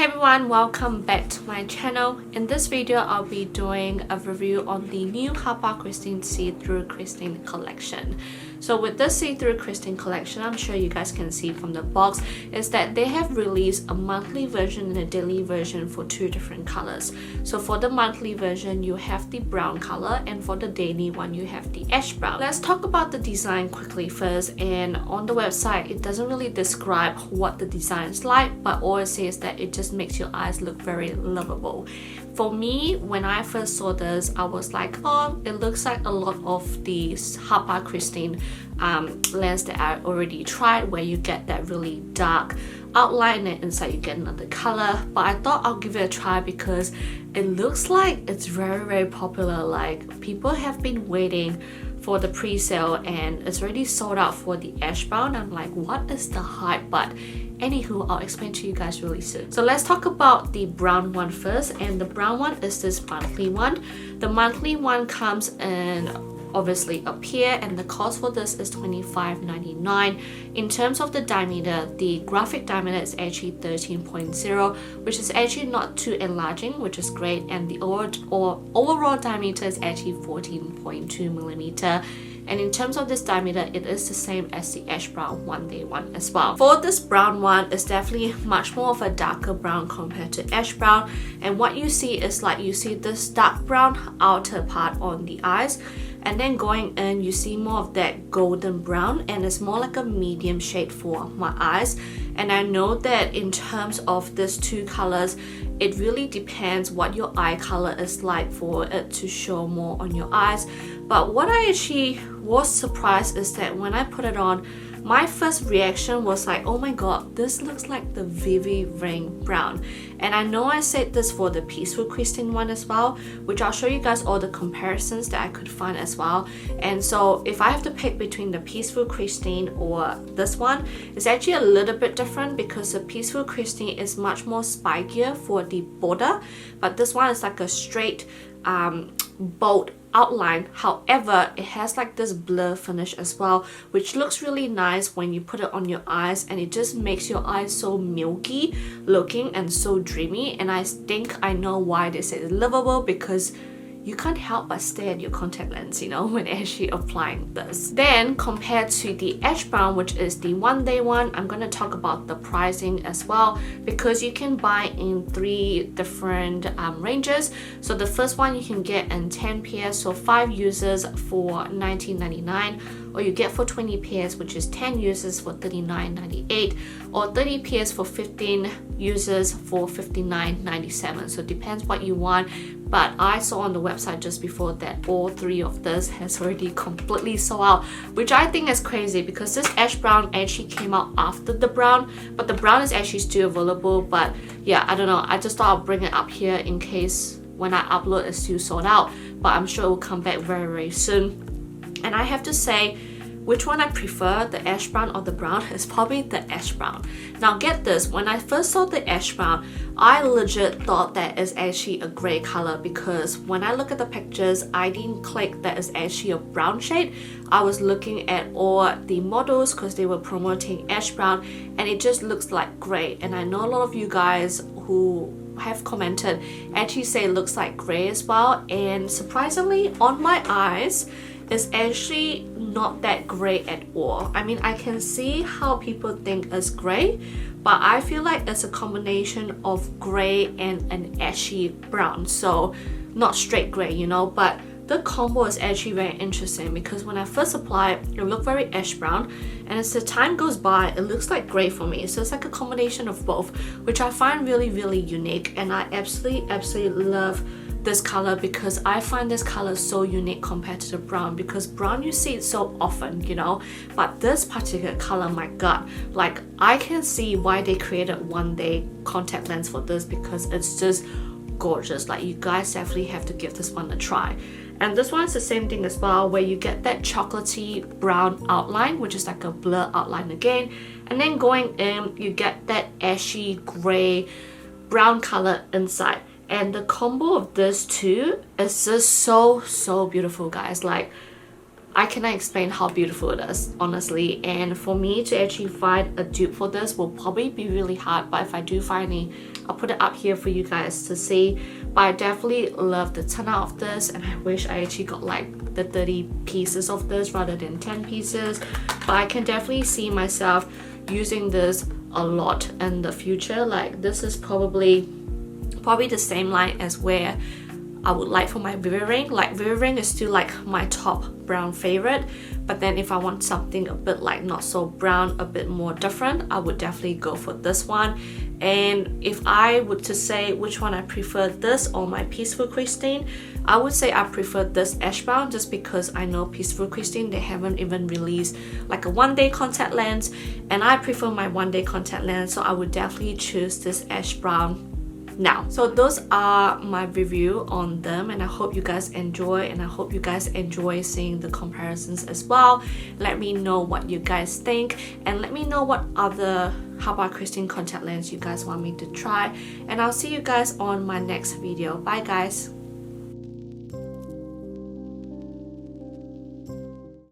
everyone, welcome back to my channel. In this video, I'll be doing a review on the new Hapa Kristin See-Through Kristin collection. So with this See-Through Kristin collection, I'm sure you guys can see from the box, is that they have released a monthly version and a daily version for two different colors. So for the monthly version, you have the brown color, and for the daily one, you have the ash brown. Let's talk about the design quickly first. And on the website, it doesn't really describe what the design is like, but all it says that it just makes your eyes look very lovable. For me, when I first saw this, I was like, oh, it looks like a lot of the Hapa Kristin lens that I already tried, where you get that really dark outline and inside you get another color. But I thought I'll give it a try because it looks like it's very popular. Like, people have been waiting for the pre-sale and it's already sold out for the ash brown. I'm like, what is the hype? But anywho, I'll explain to you guys really soon. So let's talk about the brown one first, and the brown one is this monthly one. The monthly one comes in obviously up here, and the cost for this is $25.99. In terms of the diameter, the graphic diameter is actually 13.0, which is actually not too enlarging, which is great, and the overall diameter is actually 14.2 millimeter. And in terms of this diameter, it is the same as the ash brown one day one as well. For this brown one, it's definitely much more of a darker brown compared to ash brown. And what you see is like, you see this dark brown outer part on the eyes, and then going in, you see more of that golden brown, and it's more like a medium shade for my eyes. And I know that in terms of these two colors, it really depends what your eye color is like for it to show more on your eyes. But what I actually was surprised is that when I put it on, my first reaction was like, oh my god, this looks like the Vivi Ring brown. And I know I said this for the Peaceful Kristin one as well, which I'll show you guys all the comparisons that I could find as well. And so if I have to pick between the Peaceful Kristin or this one, it's actually a little bit different because the Peaceful Kristin is much more spikier for the border, but this one is like a straight bold outline. However, it has like this blur finish as well, which looks really nice when you put it on your eyes, and it just makes your eyes so milky looking and so dreamy. And I think I know why they say it's livable, because you can't help but stare at your contact lens, you know, when actually applying this. Then compared to the ash brown, which is the one day one, I'm going to talk about the pricing as well, because you can buy in three different ranges. So the first one you can get in 10 pairs, so 5 users for $19.99, or you get for 20 pairs, which is 10 users for $39.98, or 30 pairs for 15 users for $59.97. So it depends what you want. But I saw on the website just before that all three of this has already completely sold out, which I think is crazy because this ash brown actually came out after the brown, but the brown is actually still available. But yeah, I don't know, I just thought I'll bring it up here in case when I upload it's still sold out, but I'm sure it will come back very soon. And I have to say, which one I prefer, the ash brown or the brown, is probably the ash brown. Now get this, when I first saw the ash brown, I legit thought that it's actually a grey color, because when I look at the pictures, I didn't click that it's actually a brown shade. I was looking at all the models because they were promoting ash brown, and it just looks like grey. And I know a lot of you guys who have commented actually say it looks like grey as well, and surprisingly on my eyes, it's actually not that grey at all. I mean, I can see how people think it's grey, but I feel like it's a combination of grey and an ashy brown, so not straight grey, you know. But the combo is actually very interesting because when I first applied, it looked very ash brown, and as the time goes by, it looks like grey for me. So it's like a combination of both, which I find really unique, and I absolutely love this color, because I find this color so unique compared to the brown, because brown you see it so often, you know, but this particular color, my god, like I can see why they created one day contact lens for this, because it's just gorgeous. Like, you guys definitely have to give this one a try. And this one's the same thing as well, where you get that chocolatey brown outline, which is like a blur outline again, and then going in you get that ashy gray brown color inside. And the combo of this two is just so beautiful, guys. Like, I cannot explain how beautiful it is, honestly. And for me to actually find a dupe for this will probably be really hard, but if I do find any, I'll put it up here for you guys to see. But I definitely love the turnout of this, and I wish I actually got like the 30 pieces of this rather than 10 pieces. But I can definitely see myself using this a lot in the future. Like this is probably the same line as where I would like for my Vivid Ring. Like Vivid Ring is still like my top brown favorite, but then if I want something a bit like not so brown, a bit more different, I would definitely go for this one. And if I were to say which one I prefer, this or my Peaceful Kristin, I would say I prefer this ash brown, just because I know Peaceful Kristin, they haven't even released like a one-day contact lens, and I prefer my one-day contact lens, so I would definitely choose this ash brown now. So those are my review on them, and I hope you guys enjoy, and I hope you guys enjoy seeing the comparisons as well. Let me know what you guys think, and let me know what other Hapa Kristin contact lens you guys want me to try, and I'll see you guys on my next video. Bye guys.